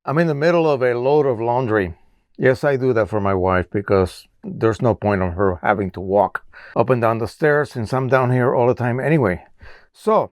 I'm in the middle of a load of laundry. Yes, I do that for my wife because there's no point of her having to walk up and down the stairs since I'm down here all the time anyway. So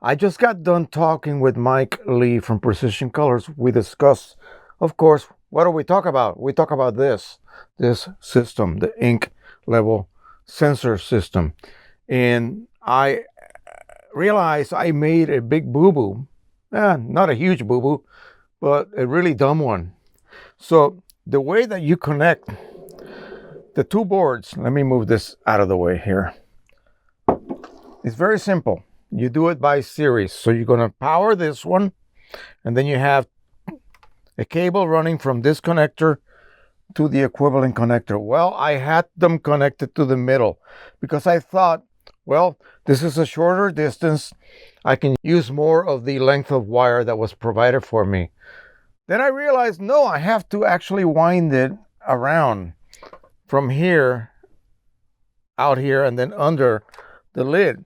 I just got done talking with Mike Lee from Precisioncolors. We discussed, of course, what do we talk about? We talk about this system, the ink level sensor system. And I realized I made a big boo-boo. Not a huge boo-boo, but a really dumb one. So the way that you connect the two boards, let me move this out of the way here. It's very simple. You do it by series. So you're going to power this one, and then you have a cable running from this connector to the equivalent connector. Well, I had them connected to the middle because I thought, well, this is a shorter distance. I can use more of the length of wire that was provided for me. Then I realized, no, I have to actually wind it around from here, out here, and then under the lid.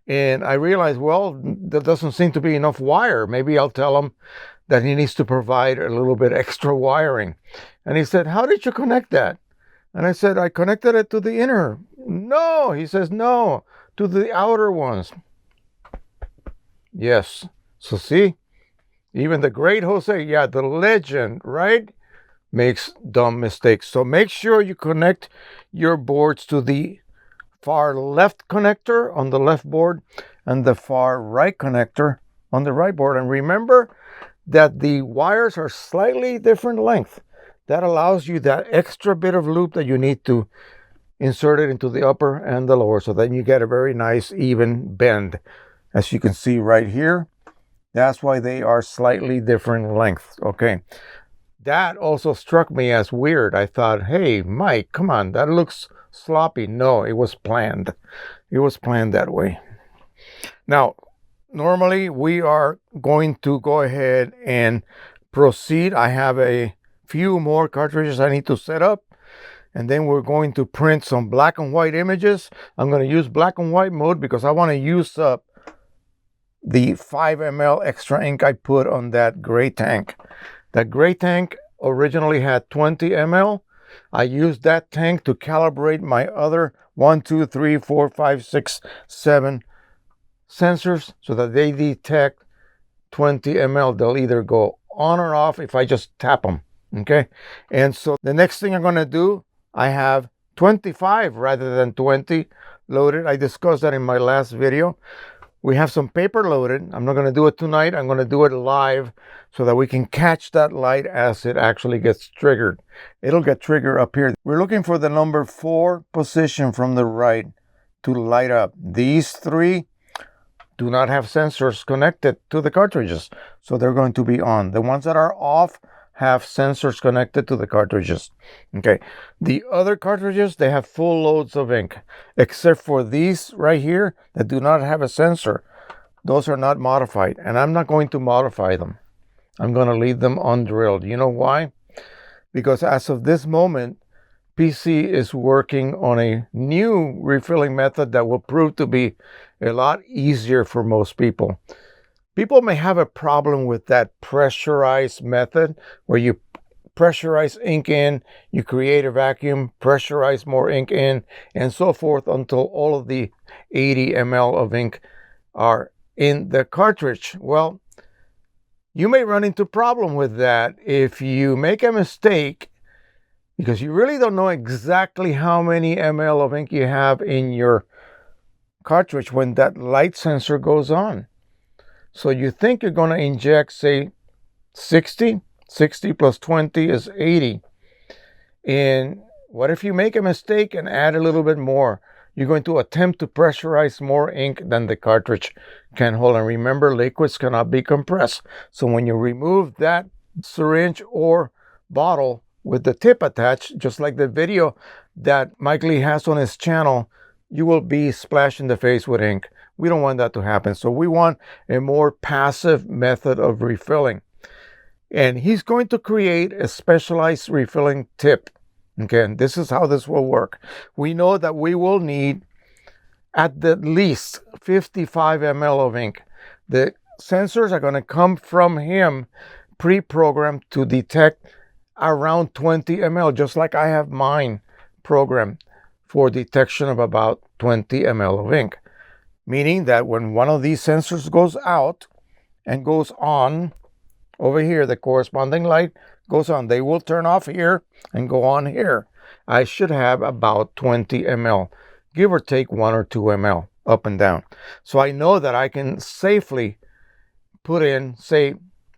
And I realized, well, there doesn't seem to be enough wire. Maybe I'll tell him that he needs to provide a little bit extra wiring. And he said, how did you connect that? And I said, I connected it to the inner. No, he says, no, to the outer ones. Yes. So see, even the great Jose, yeah, the legend, right, makes dumb mistakes. So make sure you connect your boards to the far left connector on the left board and the far right connector on the right board. And remember that the wires are slightly different length. That allows you that extra bit of loop that you need to insert it into the upper and the lower, so then you get a very nice even bend. As you can see right here, that's why they are slightly different lengths. Okay. That also struck me as weird. I thought, hey, Mike, come on, that looks sloppy. No, it was planned. It was planned that way. Now, normally we are going to go ahead and proceed. I have a few more cartridges I need to set up, and then we're going to print some black and white images. I'm going to use black and white mode because I want to use up the 5 ml extra ink I put on that gray tank. That gray tank originally had 20 ml. I used that tank to calibrate my other 1, 2, 3, 4, 5, 6, 7 sensors so that they detect 20 ml. They'll either go on or off if I just tap them. Okay. And so the next thing I'm going to do, I have 25 rather than 20 loaded. I discussed that in my last video. We have some paper loaded. I'm not going to do it tonight. I'm going to do it live so that we can catch that light as it actually gets triggered. It'll get triggered up here. We're looking for the number 4 position from the right to light up. These 3 do not have sensors connected to the cartridges, so they're going to be on. The ones that are off have sensors connected to the cartridges. Okay, the other cartridges, they have full loads of ink, except for these right here that do not have a sensor. Those are not modified, and I'm not going to modify them. I'm going to leave them undrilled. You know why? Because as of this moment, PC is working on a new refilling method that will prove to be a lot easier for most people. People may have a problem with that pressurized method where you pressurize ink in, you create a vacuum, pressurize more ink in, and so forth until all of the 80 ml of ink are in the cartridge. Well, you may run into a problem with that if you make a mistake because you really don't know exactly how many ml of ink you have in your cartridge when that light sensor goes on. So you think you're going to inject, say, 60 plus 20 is 80. And what if you make a mistake and add a little bit more? You're going to attempt to pressurize more ink than the cartridge can hold. And remember, liquids cannot be compressed. So when you remove that syringe or bottle with the tip attached, just like the video that Mike Lee has on his channel, you will be splashed in the face with ink. We don't want that to happen. So we want a more passive method of refilling. And he's going to create a specialized refilling tip. Okay, and this is how this will work. We know that we will need at the least 55 ml of ink. The sensors are going to come from him pre-programmed to detect around 20 ml, just like I have mine programmed for detection of about 20 ml of ink. Meaning that when one of these sensors goes out and goes on, over here, the corresponding light goes on. They will turn off here and go on here. I should have about 20 ml, give or take 1 or 2 ml up and down. So I know that I can safely put in, say,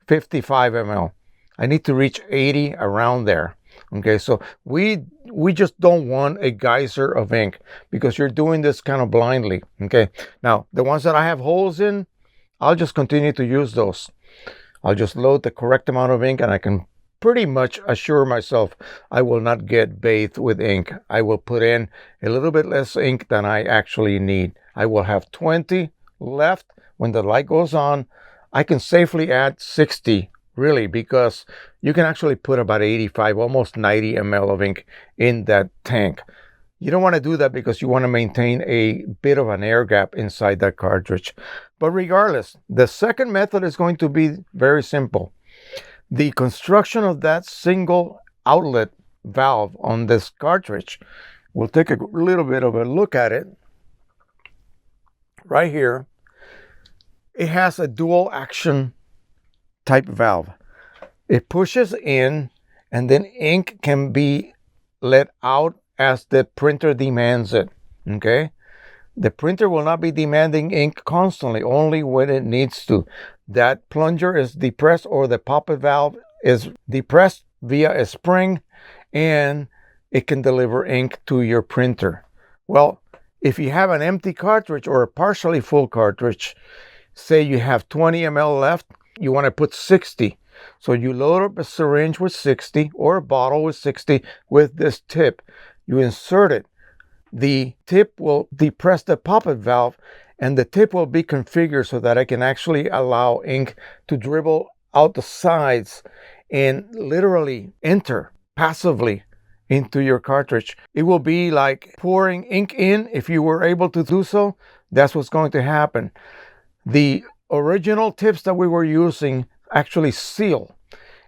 55 ml. I need to reach 80 around there. Okay, so we just don't want a geyser of ink because you're doing this kind of blindly. Okay, now the ones that I have holes in, I'll just continue to use those. I'll just load the correct amount of ink and I can pretty much assure myself I will not get bathed with ink. I will put in a little bit less ink than I actually need. I will have 20 left when the light goes on. I can safely add 60, really, because you can actually put about 85, almost 90 ml of ink in that tank. You don't want to do that because you want to maintain a bit of an air gap inside that cartridge. But regardless, the second method is going to be very simple. The construction of that single outlet valve on this cartridge, we'll take a little bit of a look at it. Right here, it has a dual action type valve. It pushes in and then ink can be let out as the printer demands it. Okay, the printer will not be demanding ink constantly, only when it needs to. That plunger is depressed, or the poppet valve is depressed via a spring, and it can deliver ink to your printer. Well, if you have an empty cartridge or a partially full cartridge, say you have 20 ml left, you want to put 60. So you load up a syringe with 60 or a bottle with 60 with this tip. You insert it. The tip will depress the poppet valve and the tip will be configured so that I can actually allow ink to dribble out the sides and literally enter passively into your cartridge. It will be like pouring ink in. If you were able to do so, that's what's going to happen. The original tips that we were using actually seal,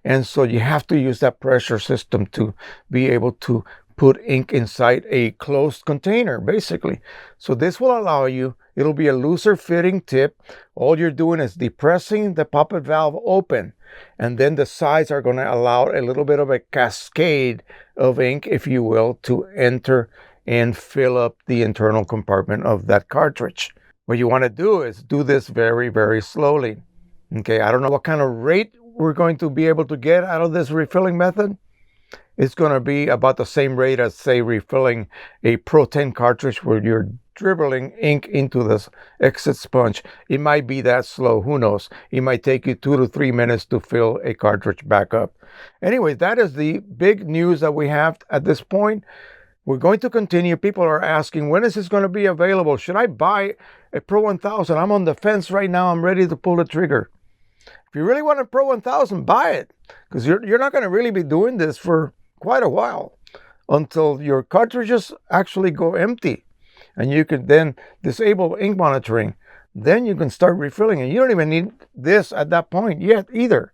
and so you have to use that pressure system to be able to put ink inside a closed container, basically. So this will allow you, it'll be a looser fitting tip. All you're doing is depressing the poppet valve open, and then the sides are going to allow a little bit of a cascade of ink, if you will, to enter and fill up the internal compartment of that cartridge. What you want to do is do this very, very slowly. Okay, I don't know what kind of rate we're going to be able to get out of this refilling method. It's going to be about the same rate as, say, refilling a Pro-10 cartridge where you're dribbling ink into this exit sponge. It might be that slow, who knows? It might take you 2 to 3 minutes to fill a cartridge back up. Anyway, that is the big news that we have at this point. We're going to continue. People are asking, when is this going to be available? Should I buy a Pro-1000? I'm on the fence right now. I'm ready to pull the trigger. If you really want a Pro-1000, buy it, because you're not going to really be doing this for quite a while until your cartridges actually go empty, and you can then disable ink monitoring. Then you can start refilling, and you don't even need this at that point yet either.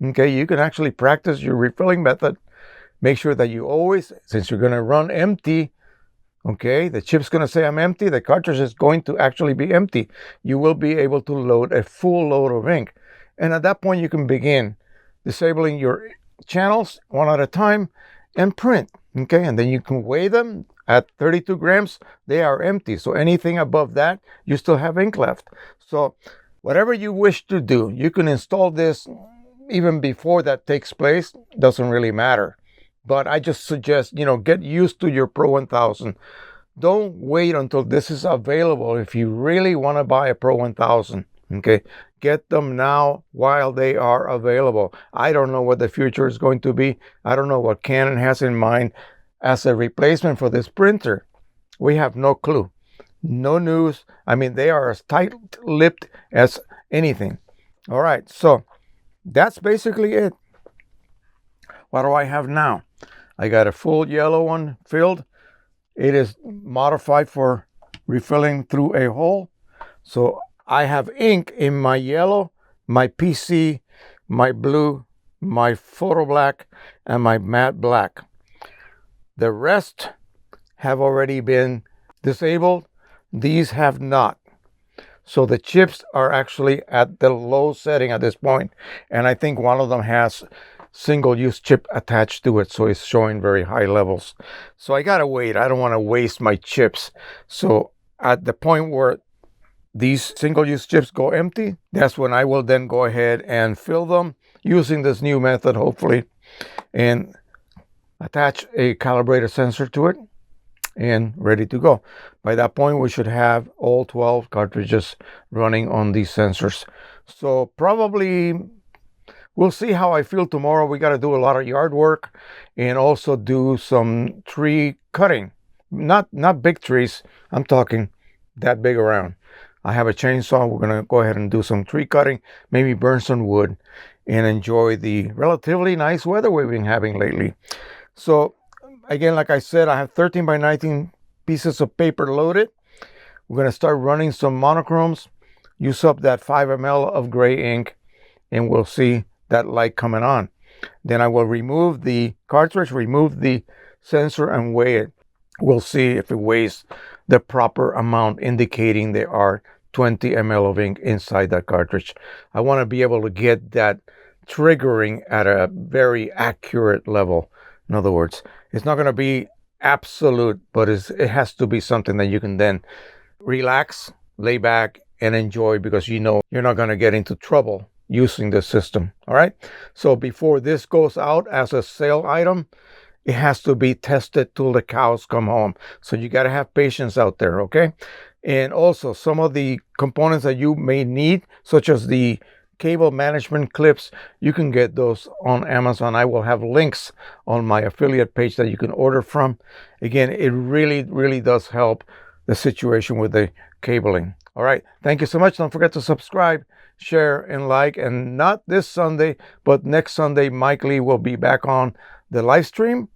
Okay, you can actually practice your refilling method. Make sure that you always, since you're going to run empty, okay, the chip's going to say I'm empty, the cartridge is going to actually be empty. You will be able to load a full load of ink. And at that point, you can begin disabling your channels one at a time and print. Okay, and then you can weigh them at 32 grams. They are empty. So anything above that, you still have ink left. So whatever you wish to do, you can install this even before that takes place. Doesn't really matter. But I just suggest, get used to your Pro-1000. Don't wait until this is available if you really want to buy a Pro-1000. Okay, get them now while they are available. I don't know what the future is going to be. I don't know what Canon has in mind as a replacement for this printer. We have no clue. No news. I mean, they are as tight-lipped as anything. All right, so that's basically it. What do I have now? I got a full yellow one filled. It is modified for refilling through a hole. So I have ink in my yellow, my PC, my blue, my photo black, and my matte black. The rest have already been disabled. These have not. So the chips are actually at the low setting at this point. And I think one of them has single-use chip attached to it, so it's showing very high levels. So I gotta wait. I don't want to waste my chips. So at the point where these single-use chips go empty, that's when I will then go ahead and fill them using this new method, hopefully, and attach a calibrator sensor to it and ready to go. By that point, we should have all 12 cartridges running on these sensors. So probably we'll see how I feel tomorrow. We got to do a lot of yard work and also do some tree cutting. Not big trees. I'm talking that big around. I have a chainsaw. We're going to go ahead and do some tree cutting, maybe burn some wood, and enjoy the relatively nice weather we've been having lately. So again, like I said, I have 13 by 19 pieces of paper loaded. We're going to start running some monochromes, use up that 5 ml of gray ink, and we'll see that light coming on. Then I will remove the cartridge, remove the sensor, and weigh it. We'll see if it weighs the proper amount, indicating there are 20 ml of ink inside that cartridge. I want to be able to get that triggering at a very accurate level. In other words, it's not going to be absolute, but it has to be something that you can then relax, lay back, and enjoy, because you know you're not going to get into trouble using the system. All right. So before this goes out as a sale item, it has to be tested till the cows come home. So you got to have patience out there. Okay. And also some of the components that you may need, such as the cable management clips, you can get those on Amazon. I will have links on my affiliate page that you can order from. Again, it really does help the situation with the cabling. All right. Thank you so much. Don't forget to subscribe, share, and like. And not this Sunday, but next Sunday, Mike Lee will be back on the live stream.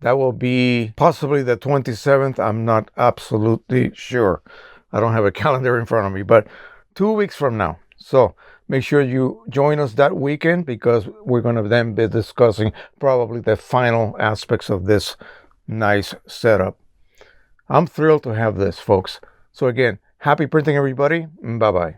That will be possibly the 27th. I'm not absolutely sure. I don't have a calendar in front of me, but 2 weeks from now. So make sure you join us that weekend, because we're going to then be discussing probably the final aspects of this nice setup. I'm thrilled to have this, folks. So again, happy printing, everybody. Bye-bye.